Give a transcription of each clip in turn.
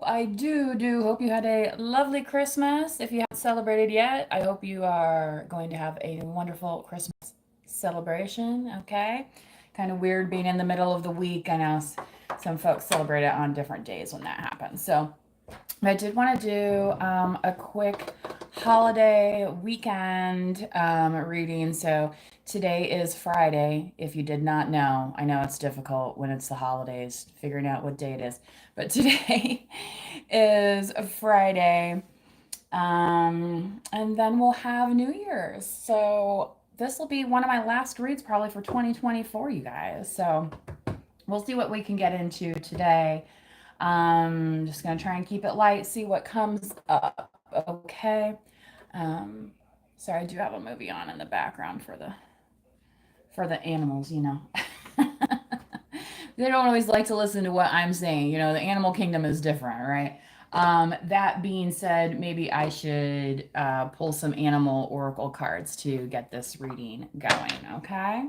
I do hope you had a lovely Christmas. If you haven't celebrated yet, I hope you are going to have a wonderful Christmas celebration, okay? Kind of weird being in the middle of the week. I know some folks celebrate it on different days when that happens. So, I did want to do a quick holiday weekend reading. So today is Friday. If you did not know, I know it's difficult when it's the holidays figuring out what day it is, but today is Friday. And then we'll have New Year's. So this will be one of my last reads probably for 2024, you guys. So we'll see what we can get into today. Just gonna try and keep it light, see what comes up. Okay. Um, sorry, I do have a movie on in the background for the animals. They don't always like to listen to what I'm saying. The animal kingdom is different, right? That being said, maybe I should pull some animal oracle cards to get this reading going. Okay.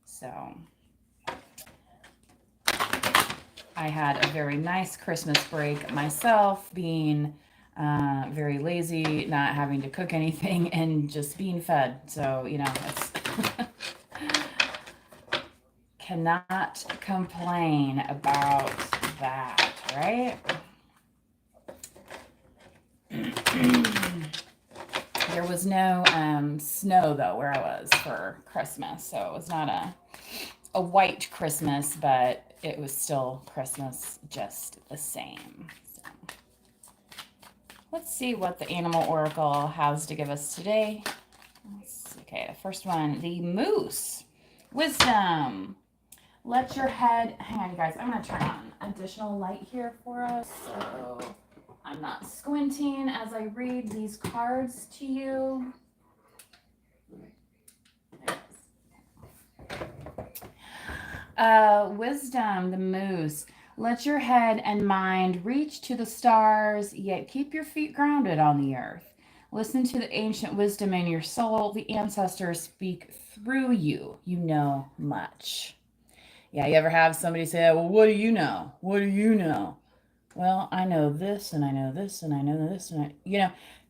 So I had a very nice Christmas break myself, being very lazy, not having to cook anything, and just being fed. So, it's cannot complain about that, right? There was no snow, though, where I was for Christmas. So it was not a white Christmas, but it was still Christmas just the same. So let's see what the animal oracle has to give us today. Okay, the first one, the moose. Wisdom. Let your head, hang on, you guys. I'm going to turn on additional light here for us so I'm not squinting as I read these cards to you. Wisdom, the moose. Let your head and mind reach to the stars, yet keep your feet grounded on the earth. Listen to the ancient wisdom in your soul. The ancestors speak through you. You know much. Yeah, you ever have somebody say, well, what do you know? What do you know? Well, I know this, and I know this, and I know this, and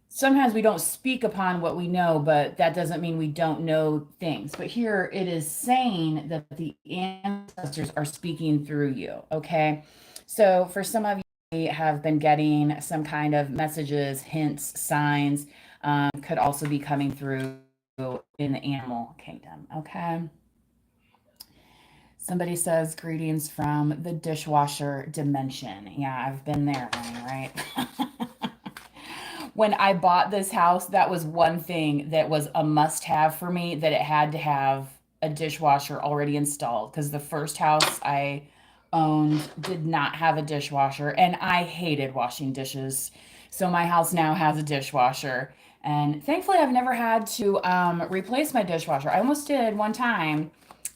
sometimes we don't speak upon what we know, but that doesn't mean we don't know things. But here it is saying that the ancestors are speaking through you, okay? So for some of you have been getting some kind of messages, hints, signs, could also be coming through in the animal kingdom, okay? Somebody says greetings from the dishwasher dimension. Yeah, I've been there, right? When I bought this house, that was one thing that was a must have for me, that it had to have a dishwasher already installed, because the first house I owned did not have a dishwasher and I hated washing dishes. So my house now has a dishwasher. And thankfully, I've never had to replace my dishwasher. I almost did one time,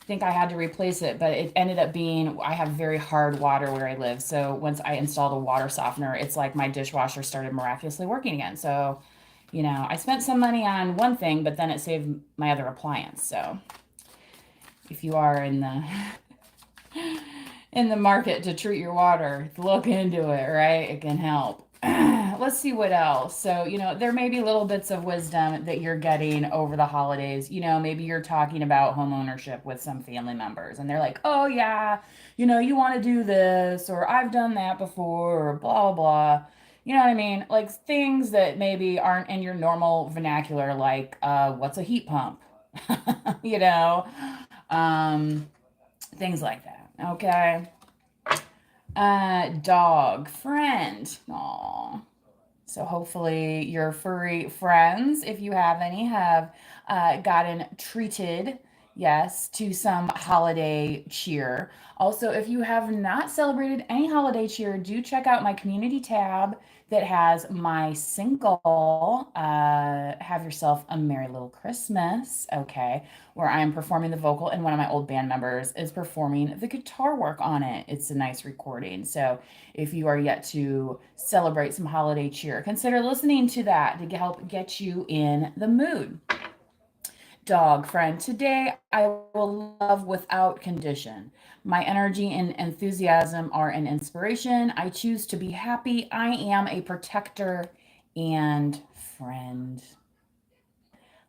think I had to replace it, but it ended up being, I have very hard water where I live. So once I installed a water softener, it's like my dishwasher started miraculously working again. So, I spent some money on one thing, but then it saved my other appliance. So if you are in the market to treat your water, look into it, right? It can help. Let's see what else. So, there may be little bits of wisdom that you're getting over the holidays. Maybe you're talking about home ownership with some family members and they're like, oh, yeah, you want to do this, or I've done that before, or blah, blah, blah. You know what I mean? Like things that maybe aren't in your normal vernacular, like what's a heat pump? you know, um, things like that. Okay. Dog friend. Aw. So hopefully your furry friends, if you have any, have gotten treated, yes, to some holiday cheer. Also, if you have not celebrated any holiday cheer, do check out my community tab that has my single, Have Yourself a Merry Little Christmas, okay, where I'm performing the vocal and one of my old band members is performing the guitar work on it. It's a nice recording. So if you are yet to celebrate some holiday cheer, consider listening to that to help get you in the mood. Dog friend, today I will love without condition. My energy and enthusiasm are an inspiration. I choose to be happy. I am a protector and friend.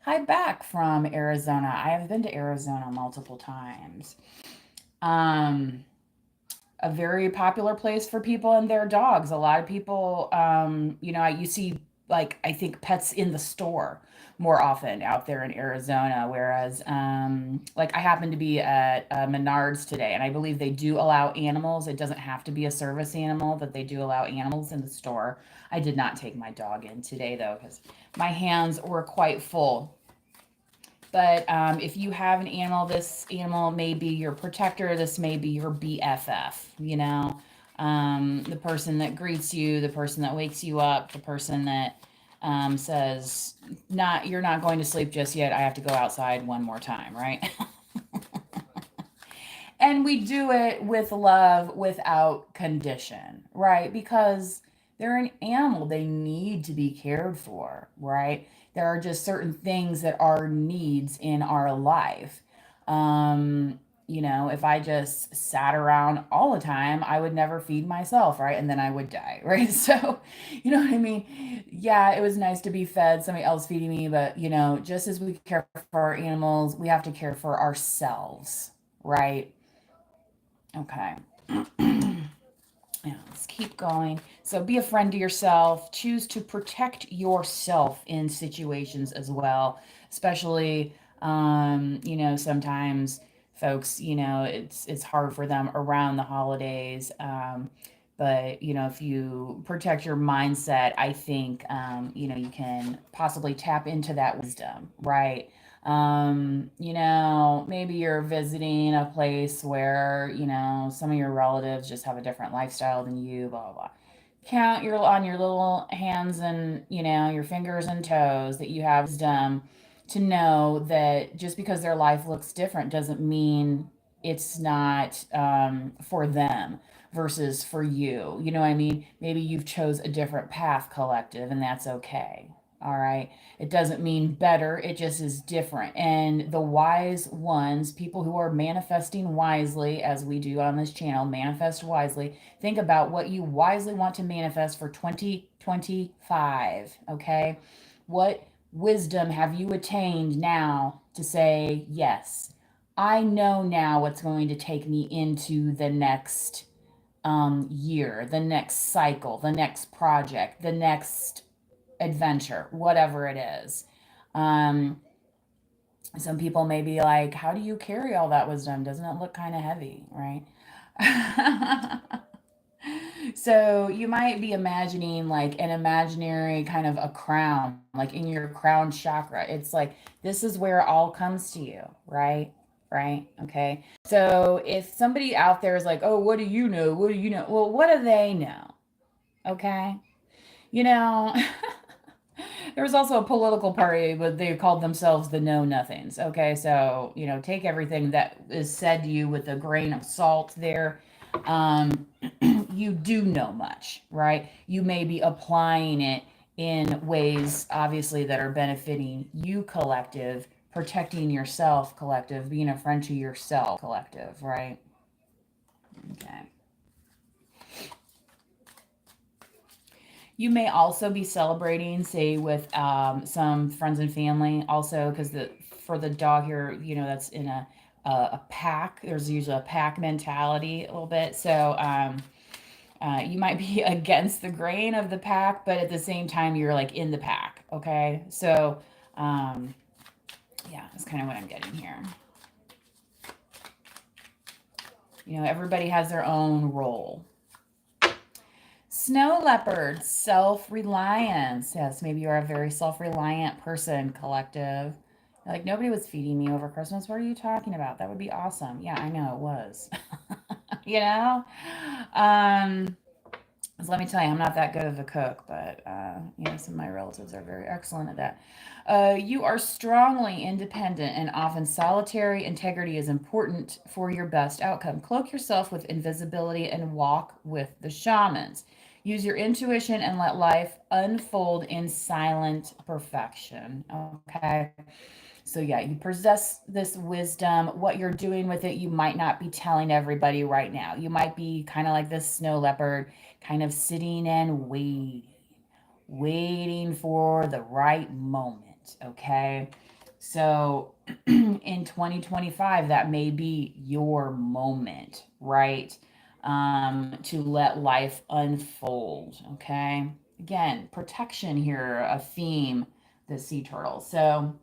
Hi, back from Arizona. I have been to Arizona multiple times. Um, a very popular place for people and their dogs. A lot of people, you see, like, I think pets in the store more often out there in Arizona. Whereas, like, I happen to be at Menards today, and I believe they do allow animals. It doesn't have to be a service animal, but they do allow animals in the store. I did not take my dog in today, though, because my hands were quite full. But if you have an animal, this animal may be your protector. This may be your BFF, the person that greets you, the person that wakes you up, the person that says, "Not, you're not going to sleep just yet. I have to go outside one more time," right? And we do it with love without condition, right? Because they're an animal, they need to be cared for, right? There are just certain things that are needs in our life. If I just sat around all the time, I would never feed myself, right? And then I would die, right? So, you know what I mean? Yeah, it was nice to be fed, somebody else feeding me, but, just as we care for our animals, we have to care for ourselves, right? Okay. Yeah, let's keep going. So be a friend to yourself. Choose to protect yourself in situations as well, especially sometimes folks, it's hard for them around the holidays. But if you protect your mindset, I think you can possibly tap into that wisdom, right? Maybe you're visiting a place where, some of your relatives just have a different lifestyle than you, blah, blah, blah. Count on your little hands and, your fingers and toes that you have wisdom to know that just because their life looks different doesn't mean it's not for them versus for you. You know what I mean? Maybe you've chose a different path, collective, and that's okay. All right. It doesn't mean better, it just is different. And the wise ones, people who are manifesting wisely, as we do on this channel, manifest wisely, think about what you wisely want to manifest for 2025. Okay. What wisdom have you attained now to say, yes, I know now what's going to take me into the next year, the next cycle, the next project, the next adventure, whatever it is. Um, some people may be like, how do you carry all that wisdom? Doesn't it look kind of heavy, right? So you might be imagining like an imaginary kind of a crown, like in your crown chakra. It's like, this is where it all comes to you, right? Right. Okay. So if somebody out there is like, oh, what do you know? What do you know? Well, what do they know? Okay. You know, there was also a political party, but they called themselves the Know Nothings. Okay, so take everything that is said to you with a grain of salt. There, um, you do know much, right? You may be applying it in ways, obviously, that are benefiting you, collective, protecting yourself, collective, being a friend to yourself, collective, right? Okay. You may also be celebrating, say, with some friends and family, also because for the dog here, that's in a pack. There's usually a pack mentality a little bit, so you might be against the grain of the pack, but at the same time, you're like in the pack. Okay, so yeah, that's kind of what I'm getting here. Everybody has their own role. Snow leopard, self reliance. Yes, maybe you're a very self reliant person, collective. Like, nobody was feeding me over Christmas. What are you talking about? That would be awesome. Yeah, I know it was. you know? Um, so let me tell you, I'm not that good of a cook, but, some of my relatives are very excellent at that. You are strongly independent and often solitary. Integrity is important for your best outcome. Cloak yourself with invisibility and walk with the shamans. Use your intuition and let life unfold in silent perfection. Okay. So yeah, you possess this wisdom. What you're doing with it, you might not be telling everybody right now. You might be kind of like this snow leopard, kind of sitting and waiting for the right moment. Okay. So in 2025, that may be your moment, right? To let life unfold. Okay. Again, protection here, a theme, the sea turtle. So,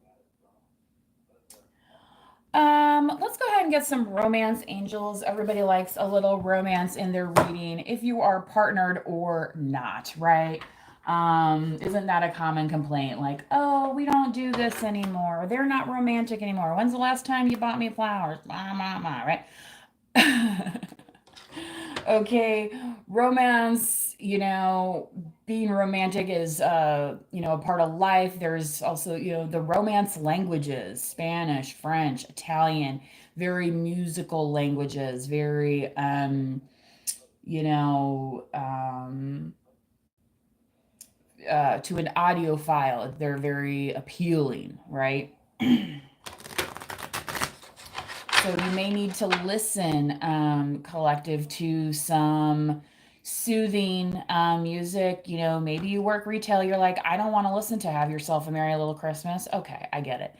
let's go ahead and get some romance angels. Everybody likes a little romance in their reading, if you are partnered or not, right? Isn't that a common complaint? Like, oh, we don't do this anymore. They're not romantic anymore. When's the last time you bought me flowers? Right? Okay, romance, being romantic is a part of life. There's also, the romance languages, Spanish, French, Italian, very musical languages, very you know to an audiophile, they're very appealing, right? So you may need to listen, collective, to some soothing music. Maybe you work retail. You're like, I don't want to listen to Have Yourself a Merry Little Christmas. Okay, I get it.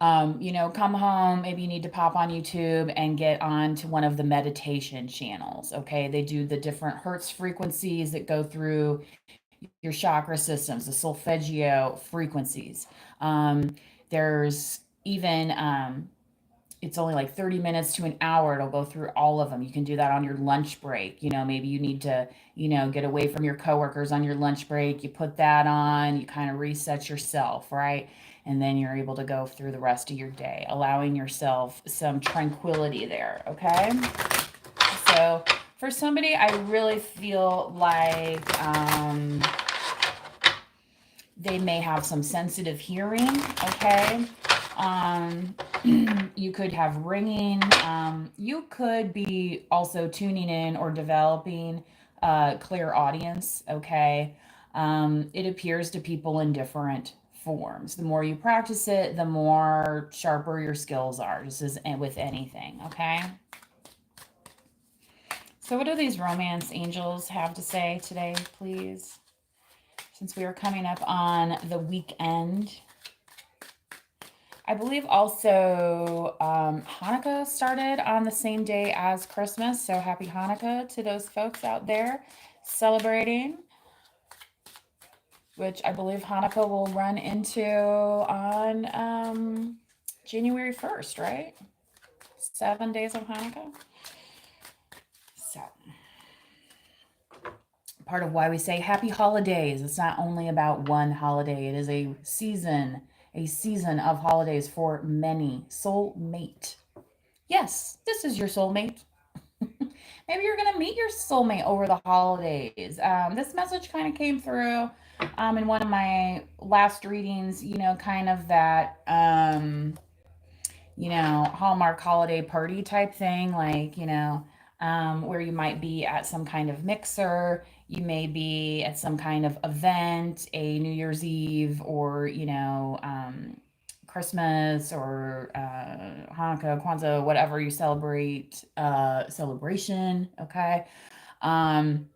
Come home. Maybe you need to pop on YouTube and get on to one of the meditation channels. Okay, they do the different hertz frequencies that go through your chakra systems, the solfeggio frequencies. There's even it's only like 30 minutes to an hour. It'll go through all of them. You can do that on your lunch break. Maybe you need to, get away from your coworkers on your lunch break. You put that on, you kind of reset yourself, right? And then you're able to go through the rest of your day, allowing yourself some tranquility there, okay? So for somebody, I really feel like they may have some sensitive hearing, okay? You could have ringing. You could be also tuning in or developing clear audience, okay? It appears to people in different forms. The more you practice it, the more sharper your skills are, just as with anything, okay? So, what do these romance angels have to say today, please? Since we are coming up on the weekend. I believe also Hanukkah started on the same day as Christmas. So happy Hanukkah to those folks out there celebrating, which I believe Hanukkah will run into on January 1st, right? 7 days of Hanukkah. So, part of why we say happy holidays. It's not only about one holiday, it is a season of holidays for many. Soulmate. Yes, this is your soulmate. Maybe you're going to meet your soulmate over the holidays. This message kind of came through in one of my last readings, kind of that, Hallmark holiday party type thing, like, where you might be at some kind of mixer, you may be at some kind of event, a New Year's Eve, or, Christmas, or Hanukkah, Kwanzaa, whatever you celebrate, celebration, okay? Um,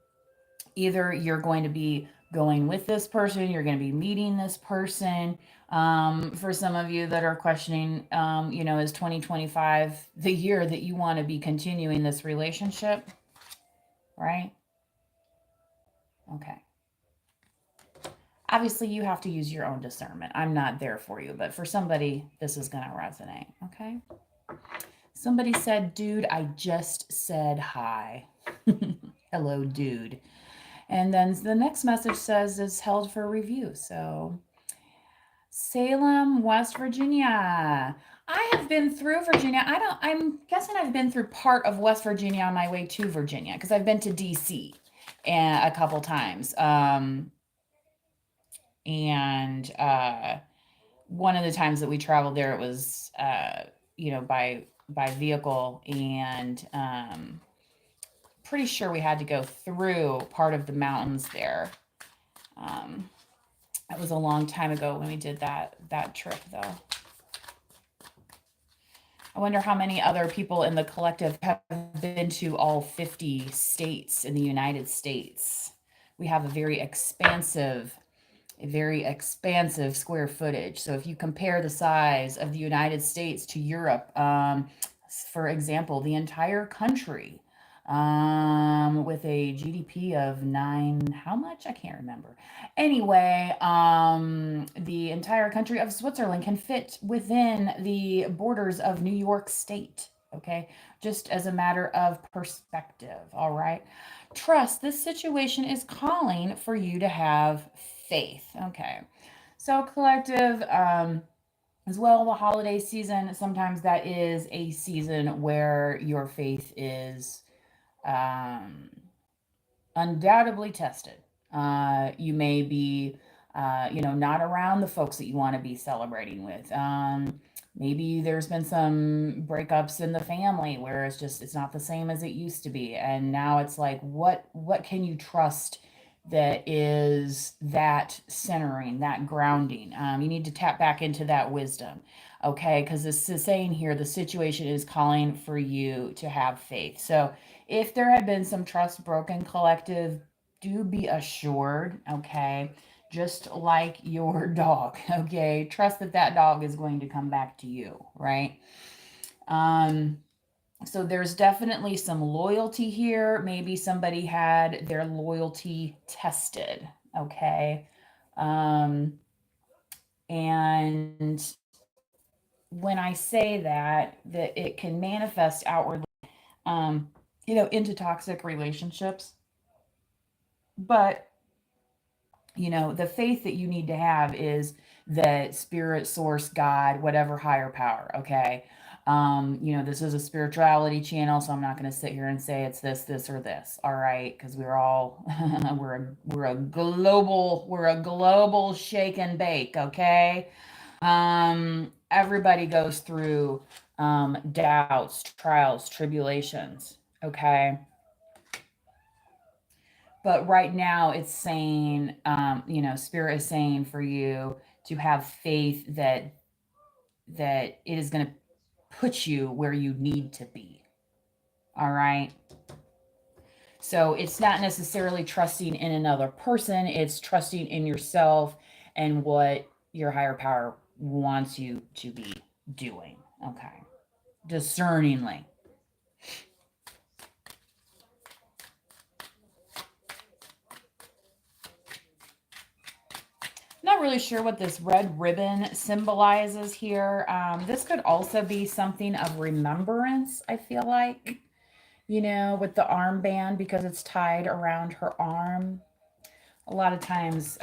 Either you're going to be going with this person, you're going to be meeting this person. For some of you that are questioning, is 2025 the year that you want to be continuing this relationship, right? Okay. Obviously, you have to use your own discernment. I'm not there for you, but for somebody, this is going to resonate, okay? Somebody said, dude, I just said hi. Hello, dude. And then the next message says is held for review. So, Salem, West Virginia. I have been through Virginia. I'm guessing I've been through part of West Virginia on my way to Virginia because I've been to DC a couple times. And one of the times that we traveled there, it was, by vehicle, and pretty sure we had to go through part of the mountains there. That was a long time ago when we did that trip, though. I wonder how many other people in the collective have been to all 50 states in the United States. We have a very expansive square footage. So if you compare the size of the United States to Europe, for example, the entire country, with a GDP of nine, how much? I can't remember. Anyway, the entire country of Switzerland can fit within the borders of New York State. Okay, just as a matter of perspective. All right. Trust, this situation is calling for you to have faith. Okay. So, collective, as well, the holiday season, sometimes that is a season where your faith is um, undoubtedly tested. You may be, not around the folks that you want to be celebrating with. Maybe there's been some breakups in the family where it's not the same as it used to be, and now it's like, what can you trust that is that centering, that grounding? You need to tap back into that wisdom, okay? Because this is saying here the situation is calling for you to have faith. So if there had been some trust broken, collective, do be assured, okay? Just like your dog, okay? Trust that that dog is going to come back to you, right? Um, so there's definitely some loyalty here. Maybe somebody had their loyalty tested, okay? Um, and when I say that it can manifest outwardly, um, into toxic relationships, but the faith that you need to have is that spirit, source, God, whatever higher power, okay? This is a spirituality channel, so I'm not going to sit here and say it's this or this, all right? Because we're all we're a global shake and bake, okay? Everybody goes through doubts, trials, tribulations, okay? But right now it's saying, spirit is saying for you to have faith that it is going to put you where you need to be. All right. So it's not necessarily trusting in another person, it's trusting in yourself and what your higher power wants you to be doing. Okay. Discerningly. Not really sure what this red ribbon symbolizes here. This could also be something of remembrance, I feel like, with the armband because it's tied around her arm. A lot of times,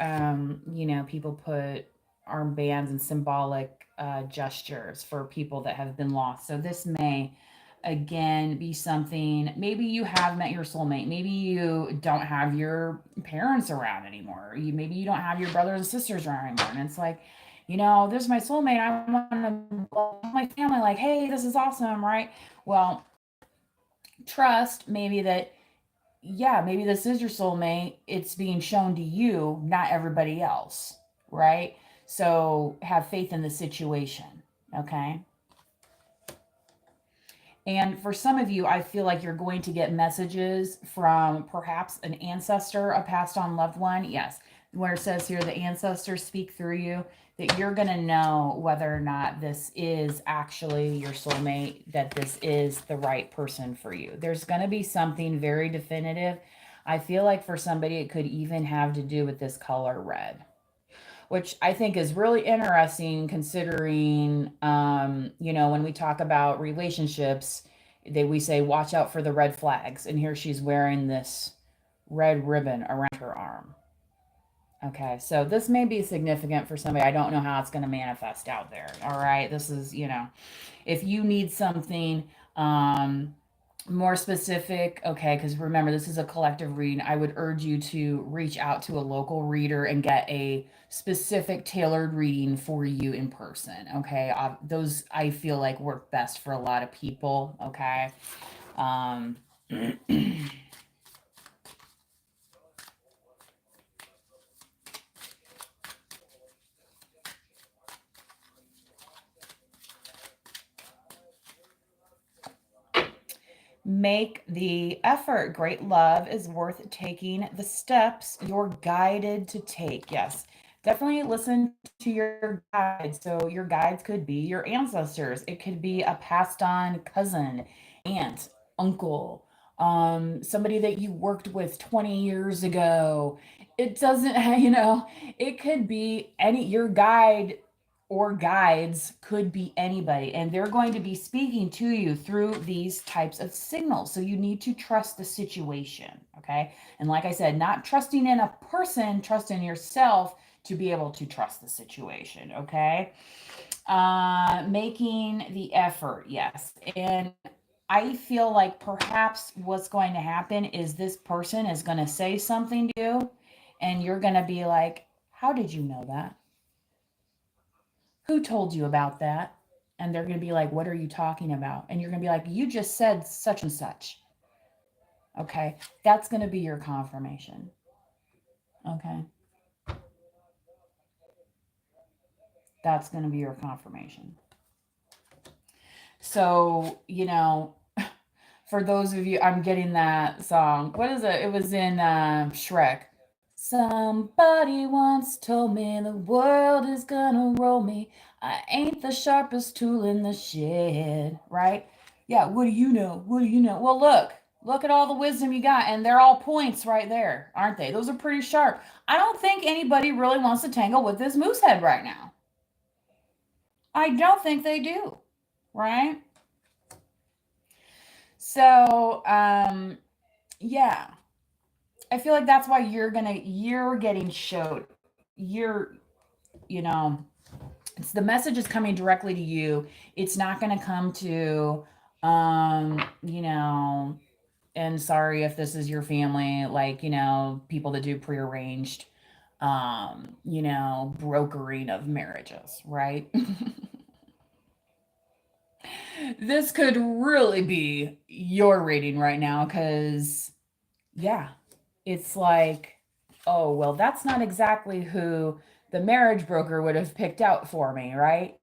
people put armbands and symbolic gestures for people that have been lost. So this may, again, be something. Maybe you have met your soulmate. Maybe you don't have your parents around anymore. Maybe you don't have your brothers and sisters around anymore. And it's like, this is my soulmate. I want to tell my family, like, hey, this is awesome, right? Well, trust maybe that, yeah, maybe this is your soulmate. It's being shown to you, not everybody else, right? So have faith in the situation, okay? And for some of you, I feel like you're going to get messages from perhaps an ancestor, a passed on loved one. Yes, where it says here the ancestors speak through you, that you're going to know whether or not this is actually your soulmate, that this is the right person for you. There's going to be something very definitive. I feel like for somebody, it could even have to do with this color red, which I think is really interesting considering, when we talk about relationships, we say, watch out for the red flags. And here she's wearing this red ribbon around her arm. Okay, so this may be significant for somebody. I don't know how it's going to manifest out there. All right, this is, if you need something, more specific, okay, because remember, this is a collective reading. I would urge you to reach out to a local reader and get a specific tailored reading for you in person, okay? Those I feel like work best for a lot of people, okay? Um, make the effort. Great love is worth taking the steps you're guided to take. Yes, definitely listen to your guides. So, your guides could be your ancestors, it could be a passed on cousin, aunt, uncle, somebody that you worked with 20 years ago. It doesn't, it could be any, your guide or guides could be anybody, and they're going to be speaking to you through these types of signals. So you need to trust the situation, okay? And like I said, not trusting in a person, trust in yourself to be able to trust the situation, okay? Making the effort, yes. And I feel like perhaps what's going to happen is this person is going to say something to you, and you're going to be like, how did you know that? Who told you about that? And they're going to be like, what are you talking about? And you're going to be like, you just said such and such. Okay. That's going to be your confirmation. Okay. That's going to be your confirmation. So, for those of you, I'm getting that song. What is it? It was in Shrek. Somebody once told me the world is gonna roll me. I ain't the sharpest tool in the shed, right? Yeah, what do you know? What do you know? Well, look at all the wisdom you got, and they're all points right there, aren't they? Those are pretty sharp. I don't think anybody really wants to tangle with this moose head right now. I don't think they do, right? So, yeah, I feel like that's why you're getting showed. You're, you know, it's the message is coming directly to you. It's not going to come to, and sorry if this is your family, like, people that do prearranged, brokering of marriages, right? This could really be your reading right now because, yeah, it's like, oh, well, that's not exactly who the marriage broker would have picked out for me, right?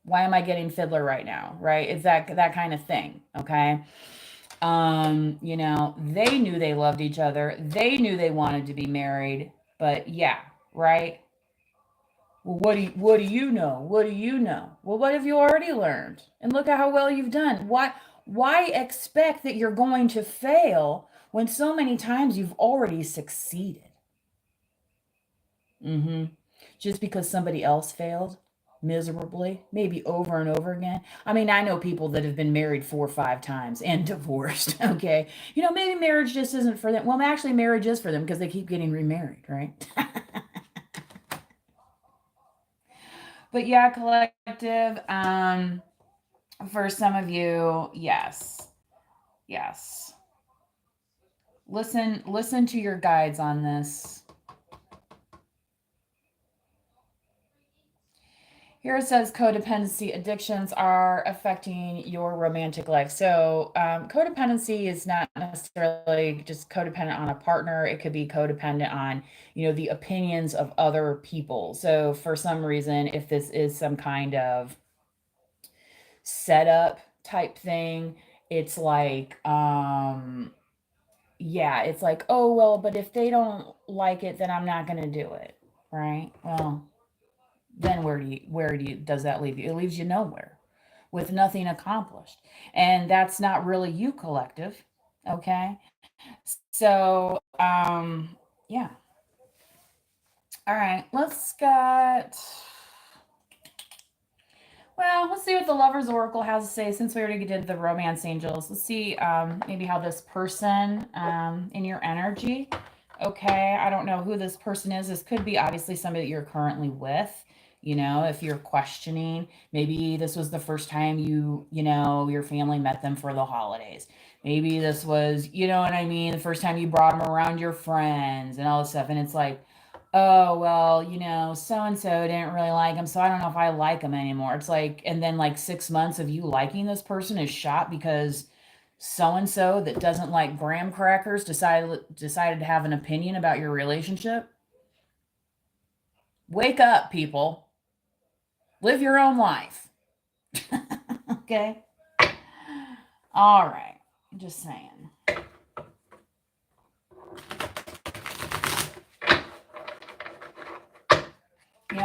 Why am I getting fiddler right now, right? It's that kind of thing, okay? They knew they loved each other. They knew they wanted to be married, but yeah, right? Well, what do you know? What do you know? Well, what have you already learned? And look at how well you've done. Why expect that you're going to fail when so many times you've already succeeded? Mm-hmm. Just because somebody else failed miserably, maybe over and over again. I mean, I know people that have been married 4 or 5 times and divorced. Okay. Maybe marriage just isn't for them. Well, actually, marriage is for them because they keep getting remarried, right? But yeah, collective, for some of you, yes. Yes. Listen to your guides on this. Here it says codependency addictions are affecting your romantic life. So, codependency is not necessarily just codependent on a partner. It could be codependent on, the opinions of other people. So, for some reason, if this is some kind of setup type thing, it's like, yeah, it's like, oh, well, but if they don't like it, then I'm not going to do it. Right. Well, then where do you does that leave you? It leaves you nowhere with nothing accomplished. And that's not really you, collective. Okay. So, yeah. All right. Let's see what the Lovers Oracle has to say since we already did the Romance Angels. Let's see maybe how this person in your energy. Okay, I don't know who this person is. This could be obviously somebody that you're currently with. If you're questioning, maybe this was the first time your family met them for the holidays. Maybe this was, you know what I mean, the first time you brought them around your friends and all this stuff. And it's like, oh, well, so and so didn't really like him, so I don't know if I like him anymore. It's like, and then like 6 months of you liking this person is shot because so and so that doesn't like graham crackers decided to have an opinion about your relationship. Wake up, people. Live your own life. Okay. All right. Just saying.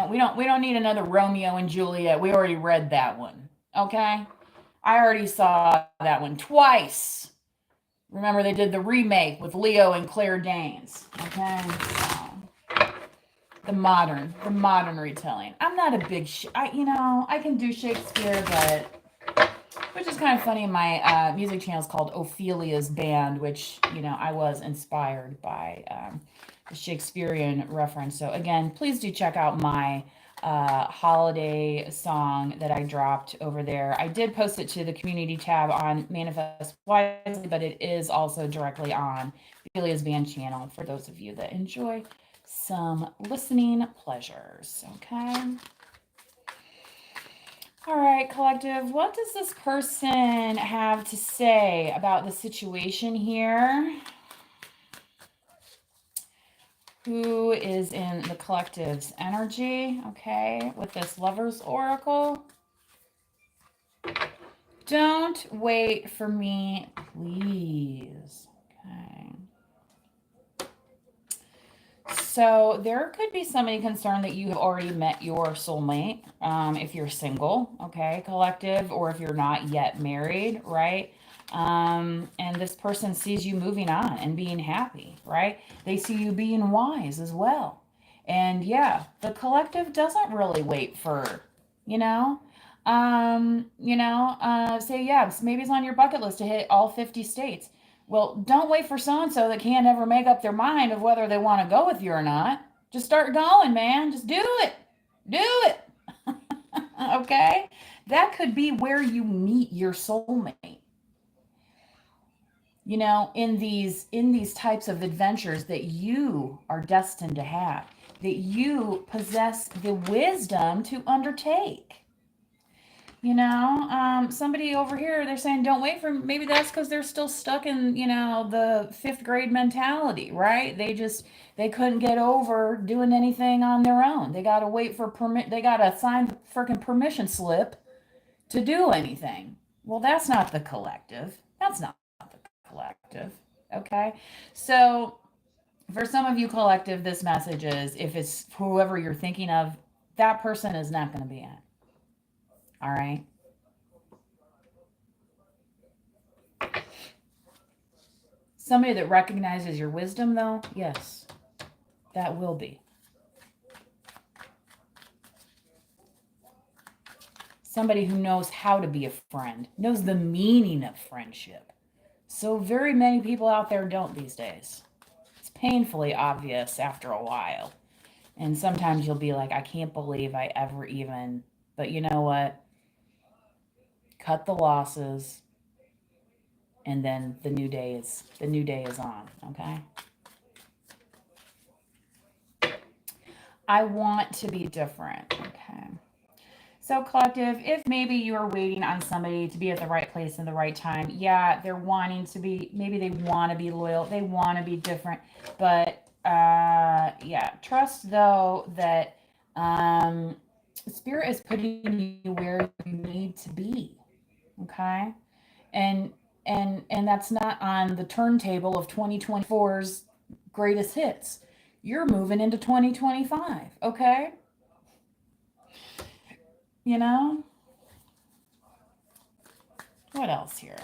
We don't need another Romeo and Juliet. We already read that one. Okay? I already saw that one twice. Remember they did the remake with Leo and Claire Danes. Okay? So, the modern retelling. I'm not a big I can do Shakespeare, but which is kind of funny. My music channel is called Ophelia's Band, which I was inspired by the Shakespearean reference. So again, please do check out my holiday song that I dropped over there. I did post it to the community tab on Manifest Wisely, but it is also directly on Ophelia's Band channel for those of you that enjoy some listening pleasures. Okay. All right, collective. What does this person have to say about the situation here? Who is in the collective's energy? Okay, with this Lover's Oracle. Don't wait for me, please. Okay. So there could be somebody concerned that you have already met your soulmate, if you're single, okay, collective, or if you're not yet married, right? And this person sees you moving on and being happy, right? They see you being wise as well. And yeah, the collective doesn't really wait for, you know, say, yeah, maybe it's on your bucket list to hit all 50 states. Well, don't wait for so and so that can't ever make up their mind of whether they want to go with you or not. Just start going, man. Just do it. Do it. Okay? That could be where you meet your soulmate. In these types of adventures that you are destined to have, that you possess the wisdom to undertake. Somebody over here, they're saying don't wait for, maybe that's because they're still stuck in the fifth grade mentality, right? They couldn't get over doing anything on their own. They got to wait for permit, they got to sign the freaking permission slip to do anything. Well, that's not the collective. That's not the collective. Okay. So for some of you collective, this message is, if it's whoever you're thinking of, that person is not going to be it. All right. Somebody that recognizes your wisdom, though, yes, that will be. Somebody who knows how to be a friend, knows the meaning of friendship. So very many people out there don't these days. It's painfully obvious after a while. And sometimes you'll be like, I can't believe I ever even, but you know what? Cut the losses, and then the new day is on, okay? I want to be different, okay? So collective, if maybe you're waiting on somebody to be at the right place in the right time, yeah, they're wanting to be, maybe they want to be loyal, they want to be different, but yeah, trust though that spirit is putting you where you need to be, okay? And and that's not on the turntable of 2024's greatest hits. You're moving into 2025, okay? You know? What else here?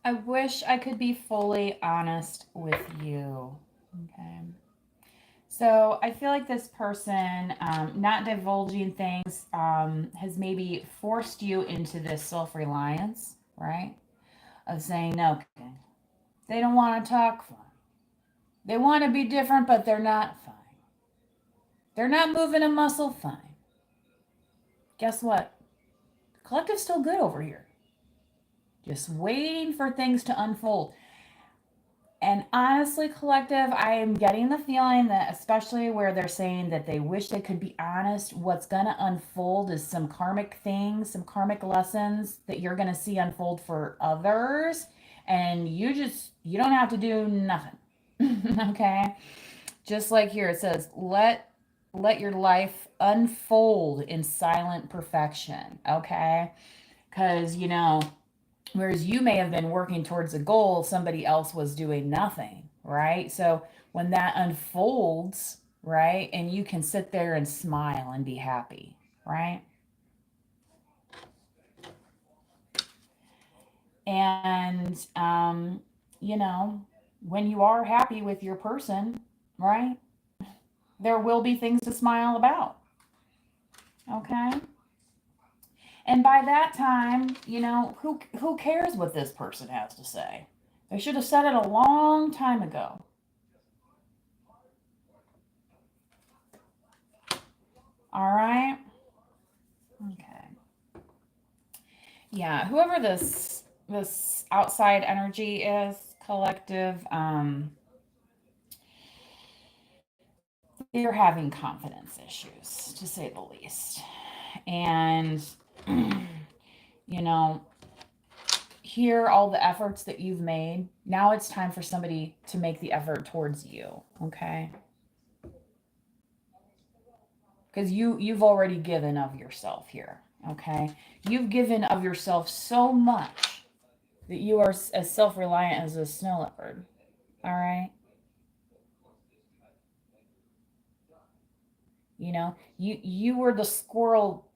I wish I could be fully honest with you. Okay. So I feel like this person, not divulging things, has maybe forced you into this self reliance, right? Of saying, no, okay, they don't want to talk fine. They want to be different, but they're not fine. They're not moving a muscle fine. Guess what? The collective's still good over here. Just waiting for things to unfold. And honestly, collective, I am getting the feeling that, especially where they're saying that they wish they could be honest, what's going to unfold is some karmic things, some karmic lessons that you're going to see unfold for others. And you don't have to do nothing. Okay? Just like here it says, let your life unfold in silent perfection. Okay? Because, whereas you may have been working towards a goal, somebody else was doing nothing, right? So when that unfolds, right, and you can sit there and smile and be happy, right? And, when you are happy with your person, right, there will be things to smile about, okay? And by that time, who cares what this person has to say? They should have said it a long time ago. All right? Okay. Yeah, whoever this outside energy is, collective, they're having confidence issues, to say the least. And you know, hear all the efforts that you've made. Now it's time for somebody to make the effort towards you, okay? Because you've already given of yourself here, okay? You've given of yourself so much that you are as self-reliant as a snow leopard, all right? You were the squirrel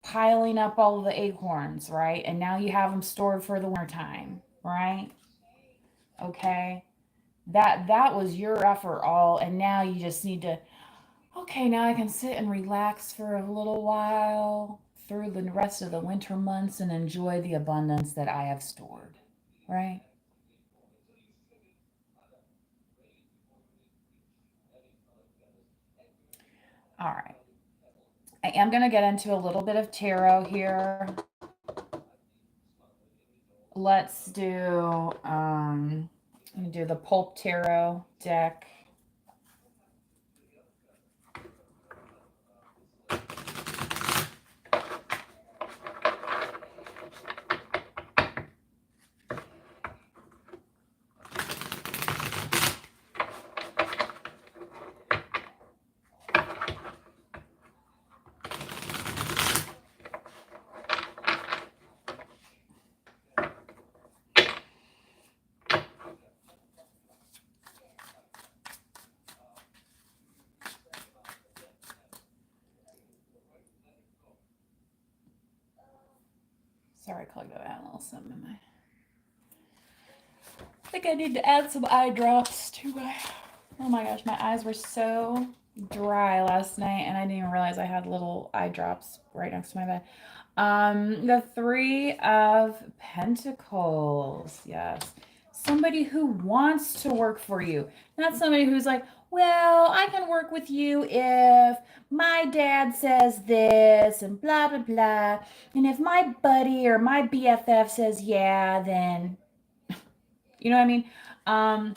piling up all of the acorns, right? And now you have them stored for the wintertime, right? Okay? That was your effort all, and now you just need to, okay, now I can sit and relax for a little while through the rest of the winter months and enjoy the abundance that I have stored, right? All right. I am going to get into a little bit of tarot here. Let's do I'm going to do the pulp tarot deck. Sorry, Claudia, I had a little something in my. I think I need to add some eye drops to my. Oh my gosh, my eyes were so dry last night, and I didn't even realize I had little eye drops right next to my bed. The Three of Pentacles. Yes. Somebody who wants to work for you. Not somebody who's like, well, I can work with you if my dad says this and blah, blah, blah. And if my buddy or my BFF says yeah, then, you know what I mean? Um,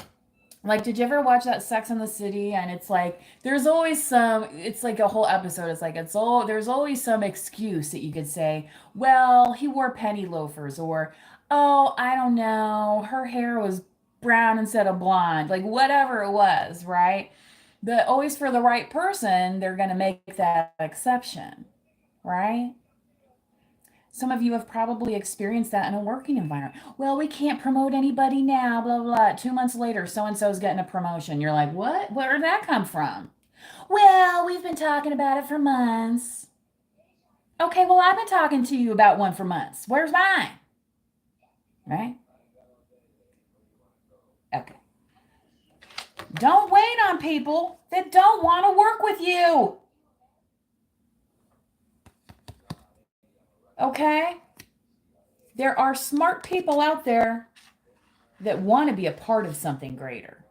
like, did you ever watch that Sex and the City? And it's like, there's always it's like a whole episode. It's like, there's always some excuse that you could say, well, he wore penny loafers, or, oh, I don't know, her hair was brown instead of blonde, like whatever it was, right? But always for the right person, they're going to make that exception, right? Some of you have probably experienced that in a working environment. Well, we can't promote anybody now, blah, blah, blah. 2 months later, so and so's getting a promotion. You're like, what? Where did that come from? Well, we've been talking about it for months. Okay, well, I've been talking to you about one for months. Where's mine? Right? Okay. Don't wait on people that don't want to work with you. Okay? There are smart people out there that want to be a part of something greater.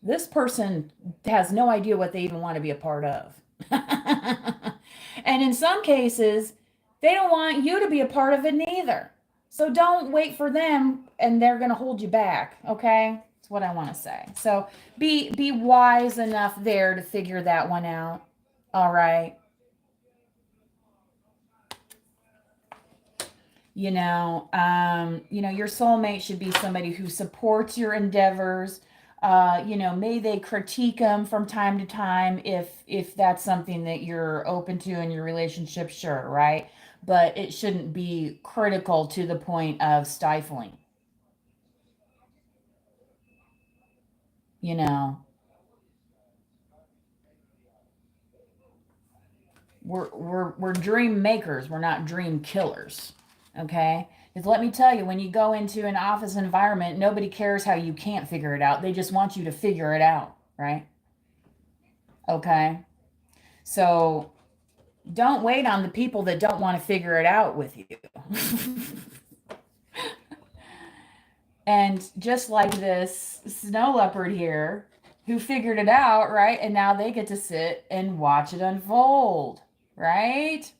This person has no idea what they even want to be a part of. And in some cases, they don't want you to be a part of it neither. So don't wait for them and they're going to hold you back, okay? That's what I want to say. So be wise enough there to figure that one out. All right. Your soulmate should be somebody who supports your endeavors. May they critique them from time to time if that's something that you're open to in your relationship, sure, right? But it shouldn't be critical to the point of stifling. You know, we're dream makers. We're not dream killers. Okay? Because let me tell you, when you go into an office environment, nobody cares how you can't figure it out. They just want you to figure it out, right? Okay? So don't wait on the people that don't want to figure it out with you. And just like this snow leopard here, who figured it out, right? And now they get to sit and watch it unfold, right?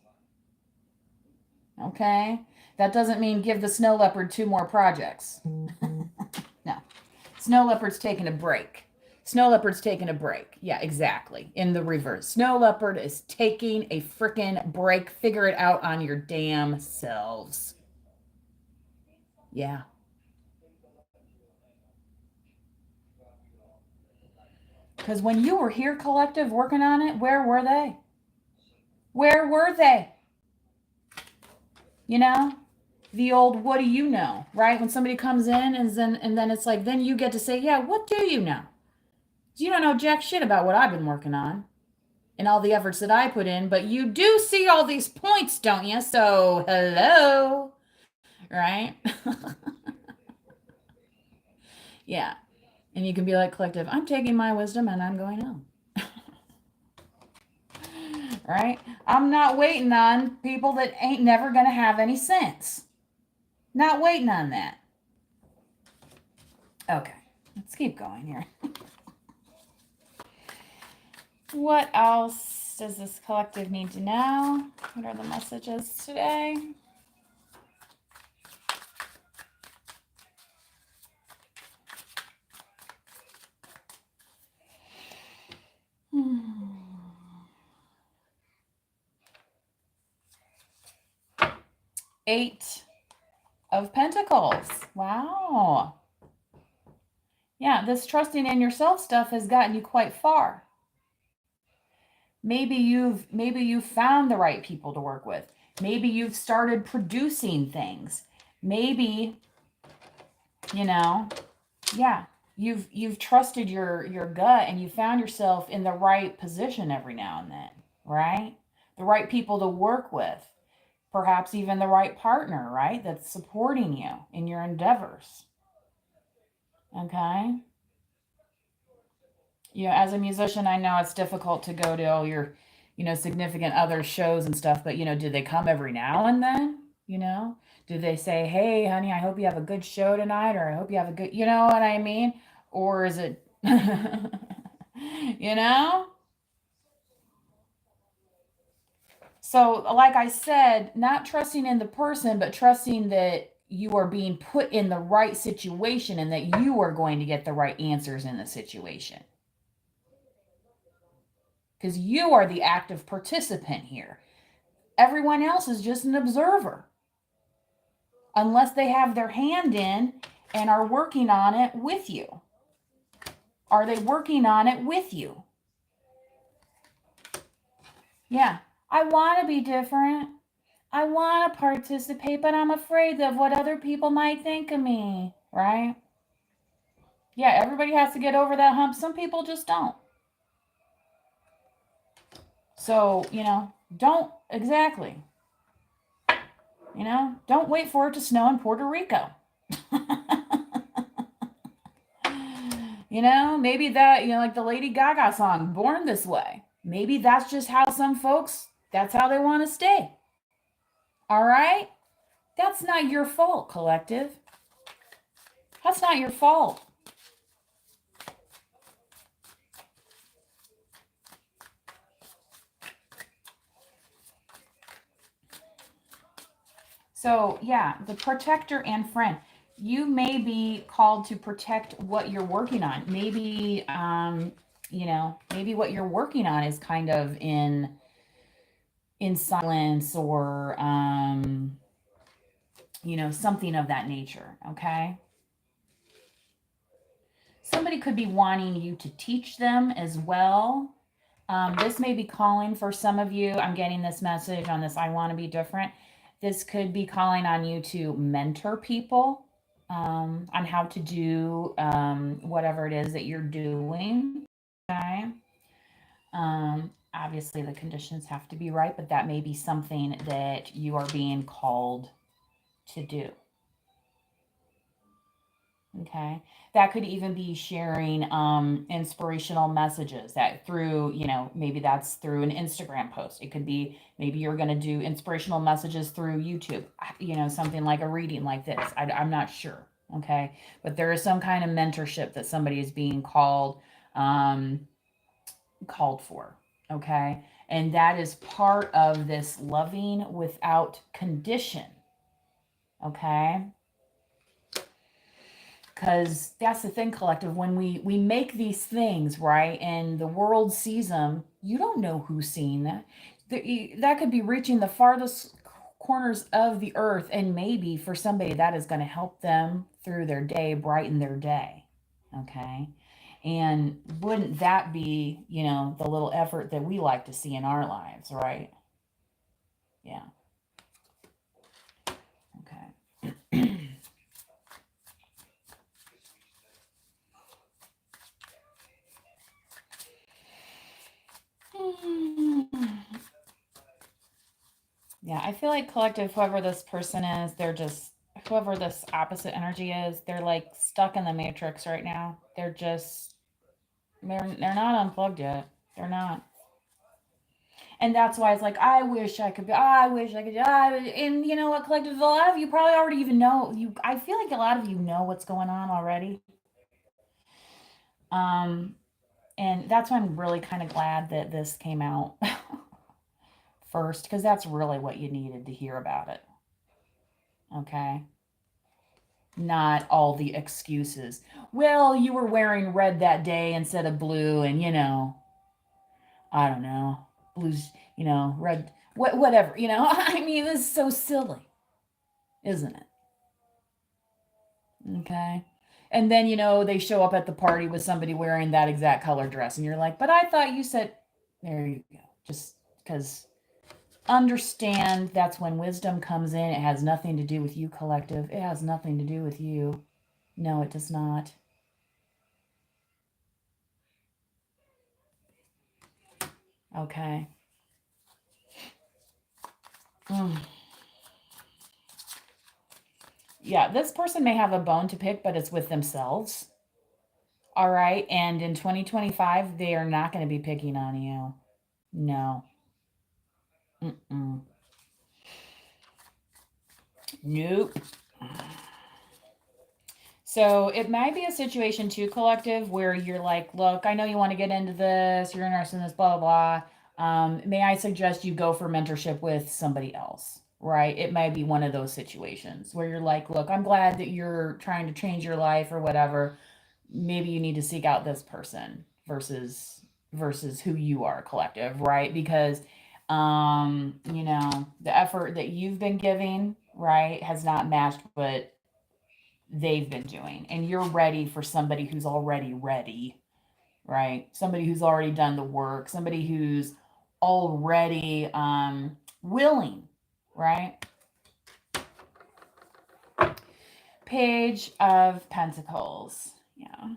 Okay. That doesn't mean give the snow leopard 2 more projects. No. Snow leopard's taking a break. Snow leopard's taking a break. Yeah, exactly. In the reverse. Snow leopard is taking a freaking break. Figure it out on your damn selves. Yeah. Because when you were here, collective, working on it, where were they? Where were they? You know? The old what do you know, right? When somebody comes in and then it's like, then you get to say, yeah, what do you know? You don't know jack shit about what I've been working on and all the efforts that I put in, but you do see all these points, don't you? So, hello, right? Yeah. And you can be like, collective, I'm taking my wisdom and I'm going home. Right? I'm not waiting on people that ain't never going to have any sense. Not waiting on that. Okay, let's keep going here. What else does this collective need to know? What are the messages today? Eight of Pentacles. Wow. Yeah, this trusting in yourself stuff has gotten you quite far. Maybe you've found the right people to work with. Maybe you've started producing things. Maybe, yeah, you've trusted your gut and you found yourself in the right position every now and then, right? The right people to work with. Perhaps even the right partner, right? That's supporting you in your endeavors. Okay? As a musician, I know it's difficult to go to all your, significant other shows and stuff, but, do they come every now and then? Do they say, hey, honey, I hope you have a good show tonight, or I hope you have a good, you know what I mean? Or is it, you know? So, like I said, not trusting in the person, but trusting that you are being put in the right situation and that you are going to get the right answers in the situation. Because you are the active participant here. Everyone else is just an observer. Unless they have their hand in and are working on it with you. Are they working on it with you? Yeah. I want to be different. I want to participate, but I'm afraid of what other people might think of me, right? Yeah, everybody has to get over that hump. Some people just don't. So, don't exactly. Don't wait for it to snow in Puerto Rico. Maybe that, like the Lady Gaga song, Born This Way. Maybe that's just how some folks, that's how they want to stay. All right? That's not your fault, collective. That's not your fault. So, yeah, the protector and friend. You may be called to protect what you're working on. Maybe, maybe what you're working on is kind of in silence or something of that nature, okay? Somebody could be wanting you to teach them as well. This may be calling for some of you. I'm getting this message on this I want to be different. This could be calling on you to mentor people on how to do whatever it is that you're doing. Okay. Obviously, the conditions have to be right, but that may be something that you are being called to do. Okay. That could even be sharing inspirational messages that through, maybe that's through an Instagram post. It could be maybe you're going to do inspirational messages through YouTube, something like a reading like this. I'm not sure. Okay. But there is some kind of mentorship that somebody is being um, called for. Okay. And that is part of this loving without condition. Okay. Because that's the thing, collective, when we make these things, right, and the world sees them, you don't know who's seeing that. That could be reaching the farthest corners of the earth, and maybe for somebody that is going to help them through their day, brighten their day. Okay. And wouldn't that be, the little effort that we like to see in our lives, right? Yeah. Okay. Yeah, I feel like collective, whoever this person is, they're just, whoever this opposite energy is, they're like stuck in the matrix right now. They're not unplugged yet. They're not. And that's why it's like, I wish I could be, I wish I could, and you know what, collective, a lot of you probably already even know, I feel like a lot of you know what's going on already. Um, and that's why I'm really kind of glad that this came out first, because that's really what you needed to hear about it. Okay. Not all the excuses. Well, you were wearing red that day instead of blue, and I don't know, blues, red, whatever, I mean, this is so silly, isn't it? Okay. And then, they show up at the party with somebody wearing that exact color dress, and you're like, but I thought you said, there you go. Just because understand that's when wisdom comes in. It has nothing to do with you, collective. It has nothing to do with you. No, it does not. Okay. Mm. Yeah, this person may have a bone to pick, but it's with themselves. All right. And in 2025, they are not going to be picking on you. No. Mm-mm. Nope. So it might be a situation too, collective, where you're like, look, I know you want to get into this, you're interested in this, blah, blah, blah. May I suggest you go for mentorship with somebody else, right? It might be one of those situations where you're like, look, I'm glad that you're trying to change your life or whatever. Maybe you need to seek out this person versus who you are, collective, right? Because the effort that you've been giving, right, has not matched what they've been doing, and you're ready for somebody who's already ready, right? Somebody who's already done the work, somebody who's already willing, right? Page of Pentacles. Yeah.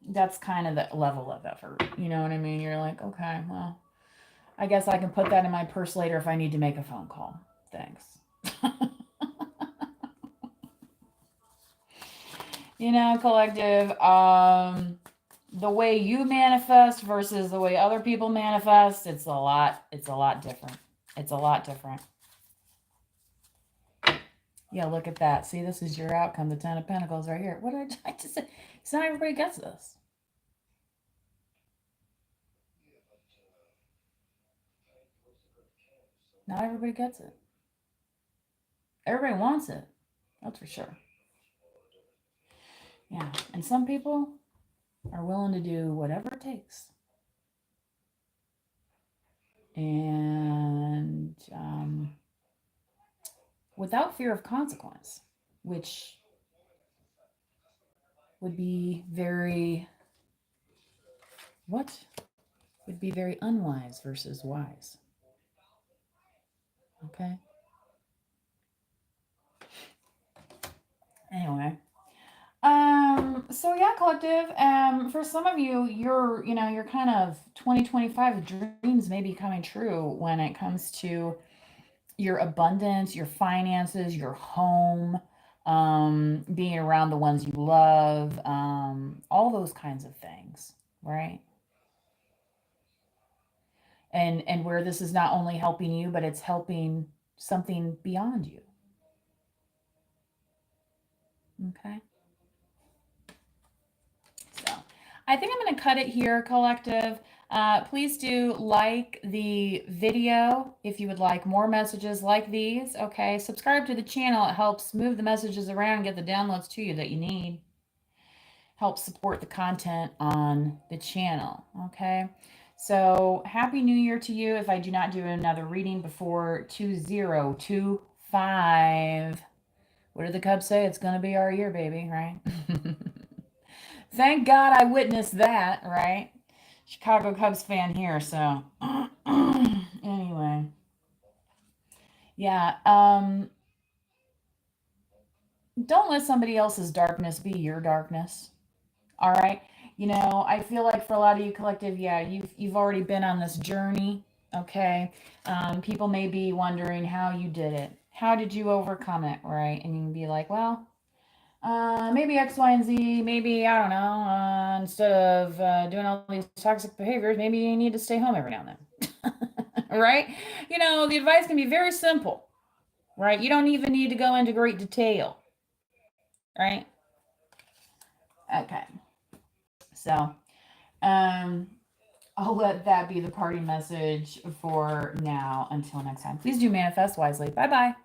That's kind of the level of effort. You know what I mean? You're like, okay, well, I guess I can put that in my purse later if I need to make a phone call. Thanks. Collective, the way you manifest versus the way other people manifest, it's a lot different. It's a lot different. Yeah, look at that. See, this is your outcome, the Ten of Pentacles right here. What did I just say? It's not everybody gets this. Not everybody gets it. Everybody wants it. That's for sure. Yeah. And some people are willing to do whatever it takes. and without fear of consequence, which would be very, what? Would be very unwise versus wise. Okay? Anyway. So yeah, collective. For some of you, you're kind of 2025 dreams may be coming true when it comes to your abundance, your finances, your home, being around the ones you love, all those kinds of things, right? And where this is not only helping you, but it's helping something beyond you. Okay. So I think I'm going to cut it here, collective. Please do like the video if you would like more messages like these. Okay. Subscribe to the channel. It helps move the messages around and get the downloads to you that you need. Helps support the content on the channel. Okay. So happy new year to you if I do not do another reading before 2025. What did the Cubs say? It's going to be our year, baby, right? Thank God I witnessed that, right? Chicago Cubs fan here, so anyway. Yeah, don't let somebody else's darkness be your darkness. All right? I feel like for a lot of you collective, yeah, you've already been on this journey, okay? People may be wondering how you did it. How did you overcome it, right? And you can be like, well, maybe X, Y, and Z. Maybe, I don't know, instead of doing all these toxic behaviors, maybe you need to stay home every now and then. Right? The advice can be very simple, right? You don't even need to go into great detail, right? Okay. So, um, I'll let that be the party message for now. Until next time, please do manifest wisely. Bye bye.